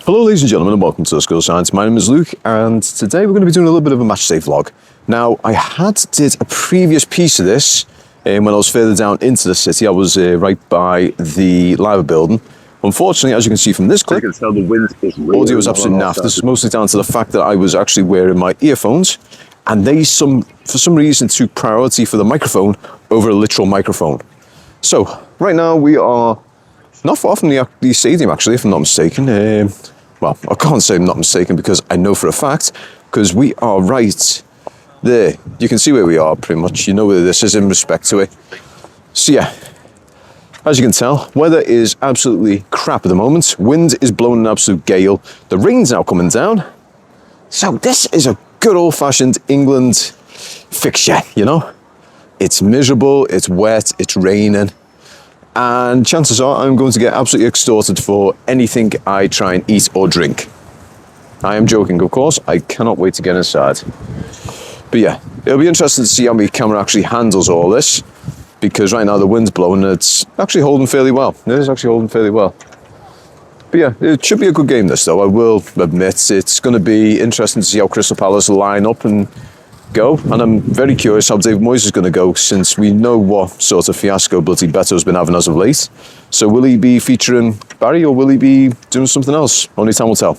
Hello ladies and gentlemen and welcome to School Science. My name is Luke and today we're going to be doing a little bit of a Matchday vlog. Now I did a previous piece of this when I was further down into the city. I was right by the Liver building. Unfortunately, as you can see from this clip, audio was absolutely naff. This is mostly down to the fact that I was actually wearing my earphones and they for some reason took priority for the microphone over a literal microphone. So right now we are not far from the stadium actually, if I'm not mistaken. Well, I can't say I'm not mistaken because I know for a fact, because we are right there. You can see where we are pretty much. You know where this is in respect to it. So yeah, as you can tell, weather is absolutely crap at the moment. Wind is blowing an absolute gale. The rain's now coming down. So this is a good old-fashioned England fixture, you know? It's miserable, it's wet, it's raining. And chances are I'm going to get absolutely extorted for anything I try and eat or drink. I am joking, of course. I cannot wait to get inside. But yeah, it'll be interesting to see how my camera actually handles all this, because right now the wind's blowing and it's actually holding fairly well. It is actually holding fairly well. But yeah, it should be a good game this though, I will admit. It's going to be interesting to see how Crystal Palace line up and go, and I'm very curious how David Moyes is going to go, since we know what sort of fiasco bloody Beto's been having as of late. So will he be featuring Barry or will he be doing something else? Only time will tell.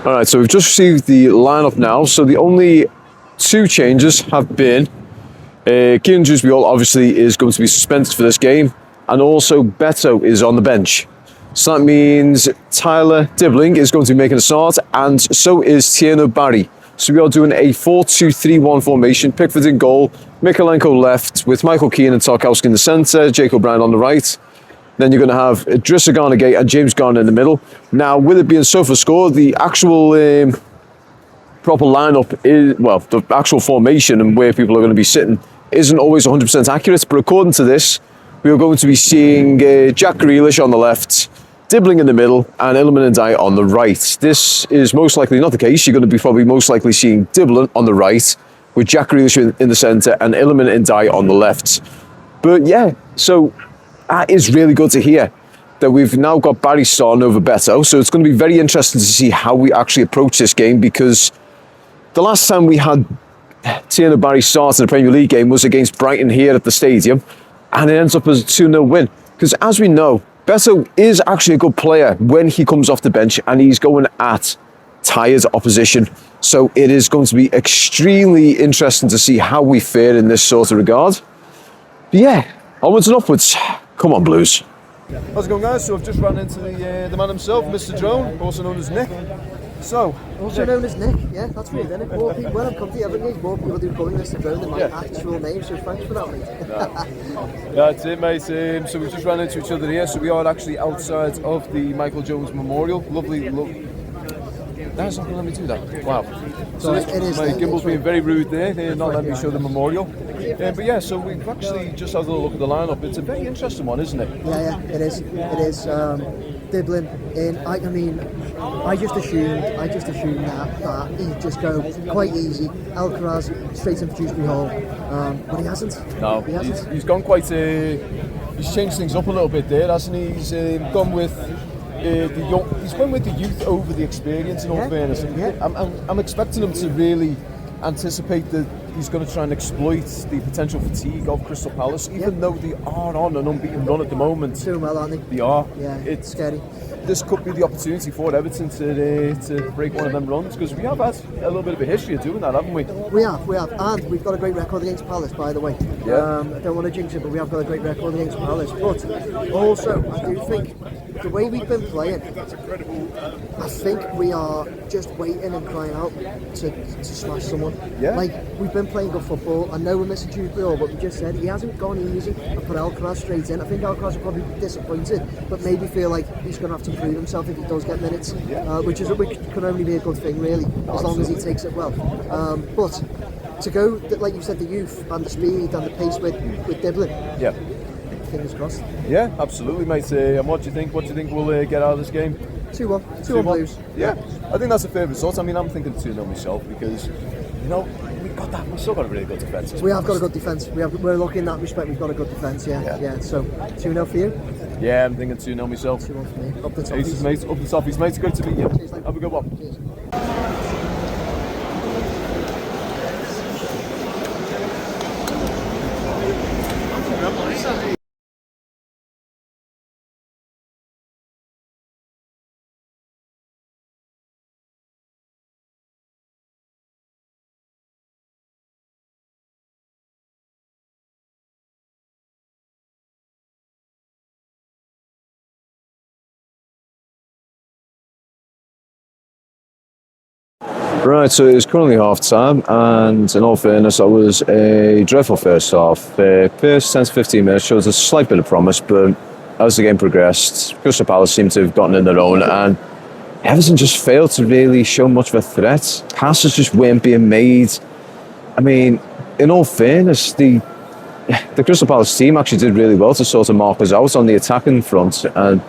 All right, so we've just received the lineup now. So the only two changes have been Kieran Dewsbury obviously is going to be suspended for this game, and also Beto is on the bench. So that means Tyler Dibbling is going to be making a start, and so is Tierno Barry. So we are doing a 4-2-3-1 formation. Pickford in goal, Mikalenko left, with Michael Keane and Tarkowski in the centre, Jacob Brown on the right. Then you're going to have Idrissa Gana Gueye and James Garner in the middle. Now, with it being SofaScore, the actual proper lineup is, well, the actual formation and where people are going to be sitting isn't always 100% accurate. But according to this, we are going to be seeing Jack Grealish on the left, Dibbling in the middle, and Iliman Ndiaye on the right. This is most likely not the case. You're going to be probably most likely seeing Dibbling on the right, with Jack Grealish in the centre and Iliman Ndiaye on the left. But yeah, so that is really good to hear that we've now got Barry starting over Beto. So it's going to be very interesting to see how we actually approach this game, because the last time we had Tierno Barry start in a Premier League game was against Brighton here at the stadium, and it ends up as a 2-0 win. Because as we know, Beto is actually a good player when he comes off the bench and he's going at tired opposition. So it is going to be extremely interesting to see how we fare in this sort of regard. But yeah, onwards and upwards. Come on, Blues. How's it going, guys? So I've just run into the man himself, Mr. Drone, also known as Nick. So, also known as Nick, yeah, that's weird, isn't it? More people, when I've come to the Everton games, more people do call me Mr. Drone than my actual name, so thanks for that, mate. Yeah, that's it, mate. So we've just ran into each other here. So we are actually outside of the Michael Jones Memorial. Lovely. That's not going to let me do that. Wow. So my gimbal's being very rude there. They're not letting me show the memorial. But yeah, so we've actually just had a little look at the lineup. It's a very interesting one, isn't it? Yeah, it is. It is. Dibbling in. I mean, I just assumed that he'd just go quite easy. Alcaraz straight into Dewsbury Hall, but he hasn't. No, he's gone quite. He's changed things up a little bit there, hasn't he? He's gone with. He's going with the youth over the experience, in all fairness. I'm expecting him to really anticipate that he's going to try and exploit the potential fatigue of Crystal Palace, even though they are on an unbeaten run at the moment. Doing well, aren't they? They are. Yeah, it's scary. This could be the opportunity for Everton to break one of them runs, because we have had a little bit of a history of doing that, haven't we? We have, and we've got a great record against Palace, by the way. Yeah. I don't want to jinx it, but we have got a great record against Palace. But also, I do think the way we've been playing, I think we are just waiting and crying out to smash someone. Yeah. Like, we've been playing good football. I know we're missing Dewsbury, but we just said he hasn't gone easy and put Alcaraz straight in. I think Alcaraz will probably be disappointed, but maybe feel like he's going to have to prove himself if he does get minutes, which can only be a good thing, really, as long as he takes it well. But to go, like you said, the youth and the speed and the pace with Dibbling. Yeah. Fingers crossed. Yeah, absolutely, mate. And what do you think? What do you think we'll get out of this game? 2-1. 2-1 Blues. Yeah, I think that's a fair result. I mean, I'm thinking 2-0 myself, because, you know, we've still got a really good defence. We have got a good defence. We're lucky in that respect. We've got a good defence. Yeah. So 2-0 for you. Yeah, I'm thinking 2-0 myself. 2-1 for me. Up the top. Aces, mate. Up the toppies, mate. Good to meet you. Cheers, have a good one. Cheers. Right, so it's currently half time, and in all fairness, that was a dreadful first half. First 10 to 15 minutes shows a slight bit of promise, but as the game progressed, Crystal Palace seemed to have gotten in their own, and Everton just failed to really show much of a threat. Passes just weren't being made. I mean, in all fairness, the Crystal Palace team actually did really well to sort of mark us out on the attacking front, and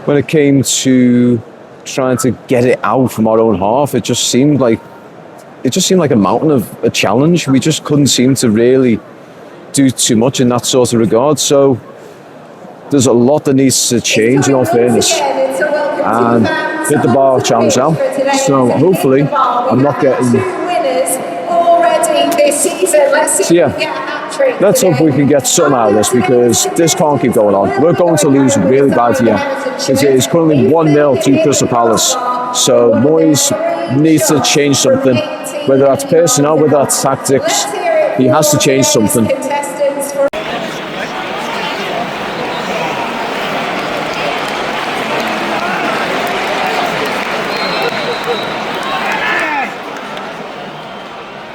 when it came to trying to get it out from our own half, it just seemed like a mountain of a challenge. We just couldn't seem to really do too much in that sort of regard. So there's a lot that needs to change, in all fairness. And hit the bar challenge now. So hopefully I'm not getting. So yeah, let's hope we can get something out of this, because this can't keep going on. We're going to lose really bad here. It is currently 1-0 to Crystal Palace. So Moyes needs to change something, whether that's personnel, whether that's tactics. He has to change something. Put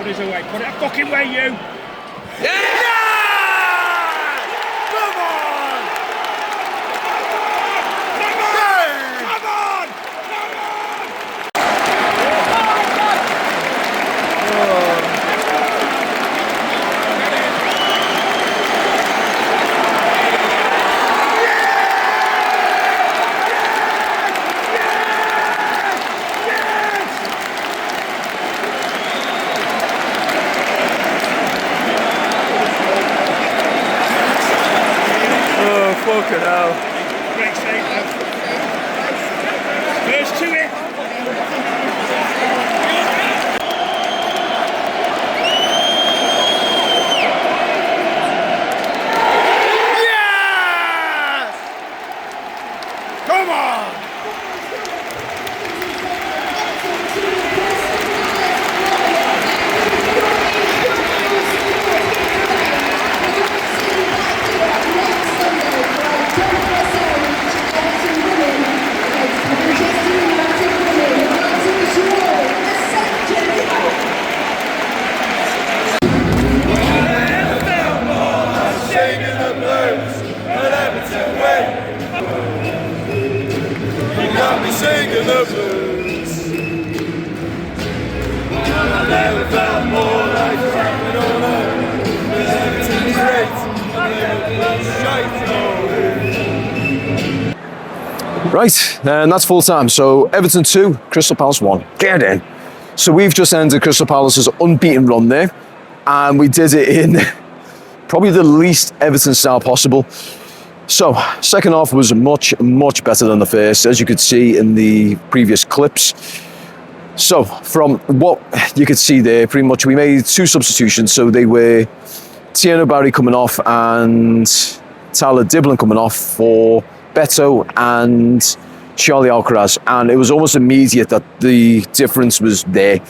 it away. Put it fucking way, you. Yeah! Come on! Fucking hell. Great save, lad. First to it. Yes! Come on! Singing the blues. I never felt more like trapping on earth. Everything's great. I never felt shite. Right, and that's full time. So Everton 2, Crystal Palace 1. Get in. So we've just ended Crystal Palace's unbeaten run there, and we did it in probably the least Everton style possible. So, second half was much better than the first, as you could see in the previous clips. So, from what you could see there, pretty much we made 2 substitutions. So they were Tierno Barry coming off and Tyler Diblin coming off for Beto and Charlie Alcaraz. And it was almost immediate that the difference was there.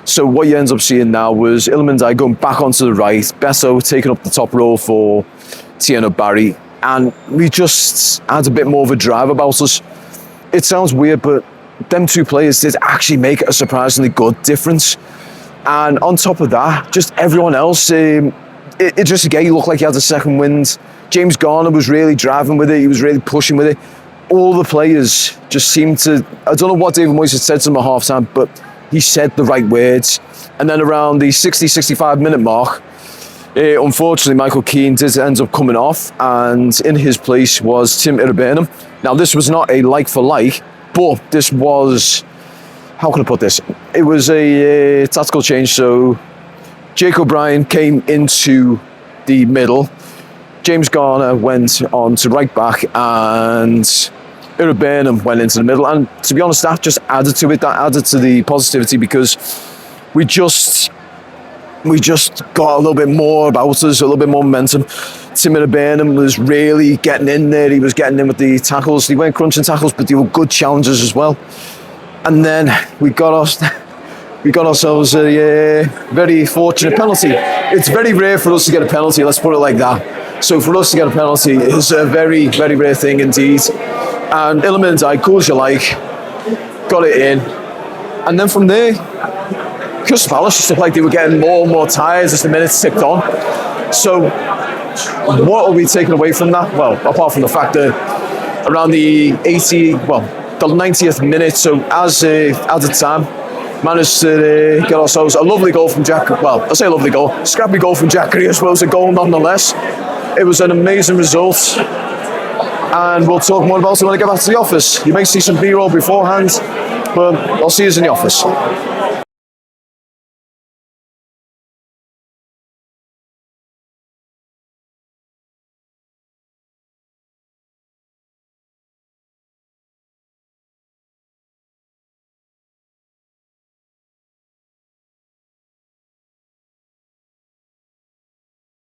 So what you end up seeing now was Ilmandai going back onto the right, Beto taking up the top role for Tierno Barry. And we just had a bit more of a drive about us. It sounds weird, but them 2 players did actually make a surprisingly good difference. And on top of that, just everyone else, it just again, he looked like he had a second wind. James Garner was really driving with it. He was really pushing with it. All the players just seemed to, I don't know what David Moyes had said to them at half-time, but he said the right words. And then around the 65 minute mark, unfortunately, Michael Keane did end up coming off, and in his place was Tim Irabernam. Now, this was not a like for like, but this was, how can I put this? It was a tactical change. So Jake O'Brien came into the middle, James Garner went on to right back, and Irabernam went into the middle. And to be honest, that just added to it. That added to the positivity, because we just got a little bit more about us, a little bit more momentum. Tim Irabernam was really getting in there. He was getting in with the tackles. They weren't crunching tackles, but they were good challenges as well. And then we got ourselves a very fortunate penalty. It's very rare for us to get a penalty, let's put it like that. So for us to get a penalty is a very, very rare thing indeed. And Ilmandai, cool as you like, got it in. And then from there, Crystal Palace just looked like they were getting more and more tired as the minutes ticked on. So what are we taking away from that? Well, apart from the fact that around the 90th minute, so as added time, managed to get ourselves a lovely goal from Jack. Well, I say a lovely goal, scrappy goal from Jack Grealish, well, it was a goal nonetheless. It was an amazing result, and we'll talk more about it when I get back to the office. You may see some B-roll beforehand, but I'll see you in the office.